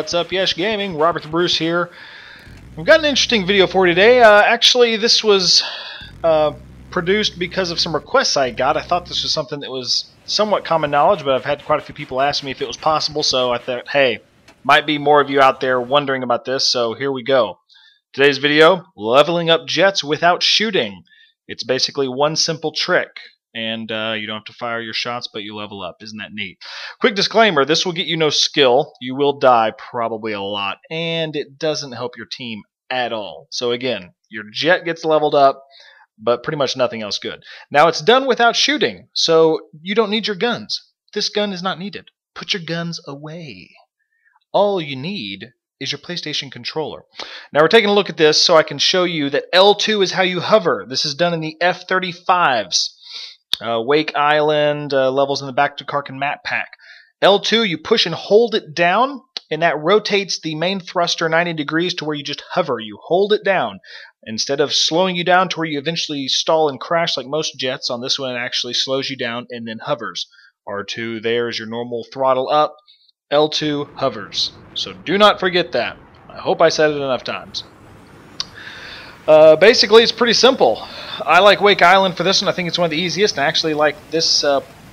What's up, YeshGaming? Robert the Bruce here. I've got an interesting video for you today. Actually, this was produced because of some requests I got. I thought this was something that was somewhat common knowledge, but I've had quite a few people ask me if it was possible, so I thought, hey, might be more of you out there wondering about this, so here we go. Today's video, leveling up jets without shooting. It's basically one simple trick. And you don't have to fire your shots, but you level up. Isn't that neat? Quick disclaimer, this will get you no skill. You will die probably a lot, and it doesn't help your team at all. So again, your jet gets leveled up, but pretty much nothing else good. Now, it's done without shooting, so you don't need your guns. This gun is not needed. Put your guns away. All you need is your PlayStation controller. Now, we're taking a look at this so I can show you that L2 is how you hover. This is done in the F-35s. Wake Island, levels in the Back to Karkin map pack. L2, you push and hold it down, and that rotates the main thruster 90 degrees to where you just hover. You hold it down. Instead of slowing you down to where you eventually stall and crash like most jets, on this one it actually slows you down and then hovers. R2, there's your normal throttle up. L2 hovers. So do not forget that. I hope I said it enough times. Basically, it's pretty simple. I like Wake Island for this one. I think it's one of the easiest, and I actually like this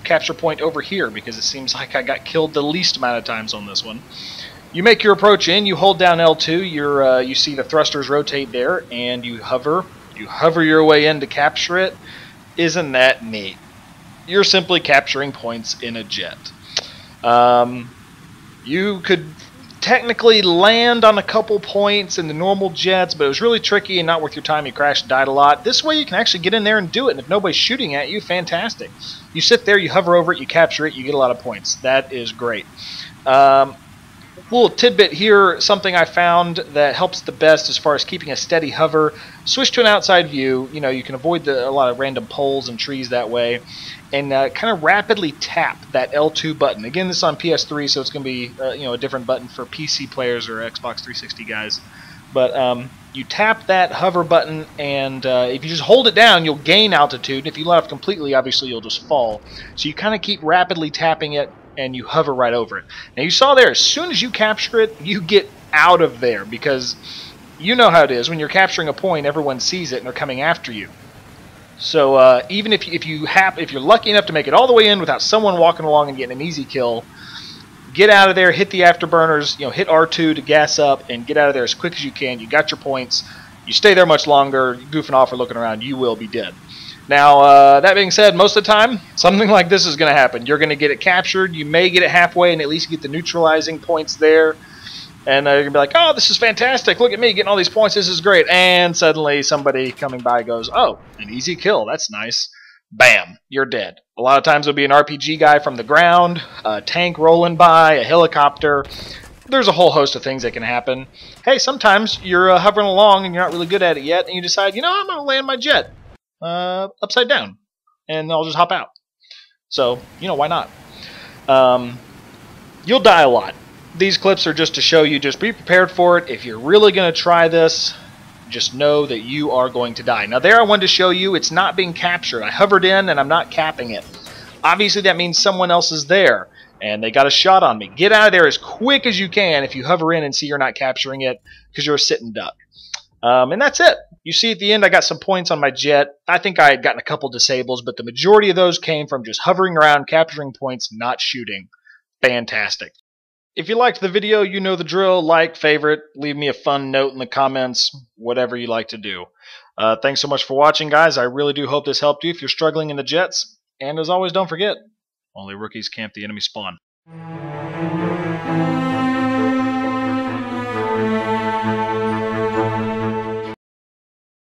capture point over here because it seems like I got killed the least amount of times on this one. You make your approach in, you hold down L2, you see the thrusters rotate there, and you hover. You hover your way in to capture it. Isn't that neat? You're simply capturing points in a jet. You could technically land on a couple points in the normal jets, but it was really tricky and not worth your time. You crashed and died a lot. This way you can actually get in there and do it, and if nobody's shooting at you, fantastic. You sit there, you hover over it, you capture it, you get a lot of points. That is great. Little tidbit here, something I found that helps the best as far as keeping a steady hover. Switch to an outside view. You know, you can avoid a lot of random poles and trees that way, and kind of rapidly tap that L2 button. Again, this is on PS3, so it's going to be a different button for PC players or Xbox 360 guys. But you tap that hover button, and if you just hold it down, you'll gain altitude. And if you let off completely, obviously you'll just fall. So you kind of keep rapidly tapping it, and you hover right over it. Now, you saw there, as soon as you capture it, you get out of there, because you know how it is. When you're capturing a point, everyone sees it, and they're coming after you. So even if you're lucky enough to make it all the way in without someone walking along and getting an easy kill, get out of there, hit the afterburners, hit R2 to gas up, and get out of there as quick as you can. You got your points. You stay there much longer, goofing off or looking around, you will be dead. Now, that being said, most of the time, something like this is going to happen. You're going to get it captured. You may get it halfway and at least get the neutralizing points there. And you're going to be like, oh, this is fantastic. Look at me getting all these points. This is great. And suddenly somebody coming by goes, oh, an easy kill. That's nice. Bam, you're dead. A lot of times it'll be an RPG guy from the ground, a tank rolling by, a helicopter. There's a whole host of things that can happen. Hey, sometimes you're hovering along and you're not really good at it yet, and you decide, I'm going to land my jet upside down, and I'll just hop out. So, why not? You'll die a lot. These clips are just to show you, just be prepared for it. If you're really going to try this, just know that you are going to die. Now, there I wanted to show you it's not being captured. I hovered in, and I'm not capping it. Obviously, that means someone else is there, and they got a shot on me. Get out of there as quick as you can if you hover in and see you're not capturing it, because you're a sitting duck. And that's it. You see at the end I got some points on my jet. I think I had gotten a couple disables, but the majority of those came from just hovering around, capturing points, not shooting. Fantastic. If you liked the video, you know the drill. Like, favorite, leave me a fun note in the comments, whatever you like to do. Thanks so much for watching, guys. I really do hope this helped you if you're struggling in the jets. And as always, don't forget, only rookies camp the enemy spawn.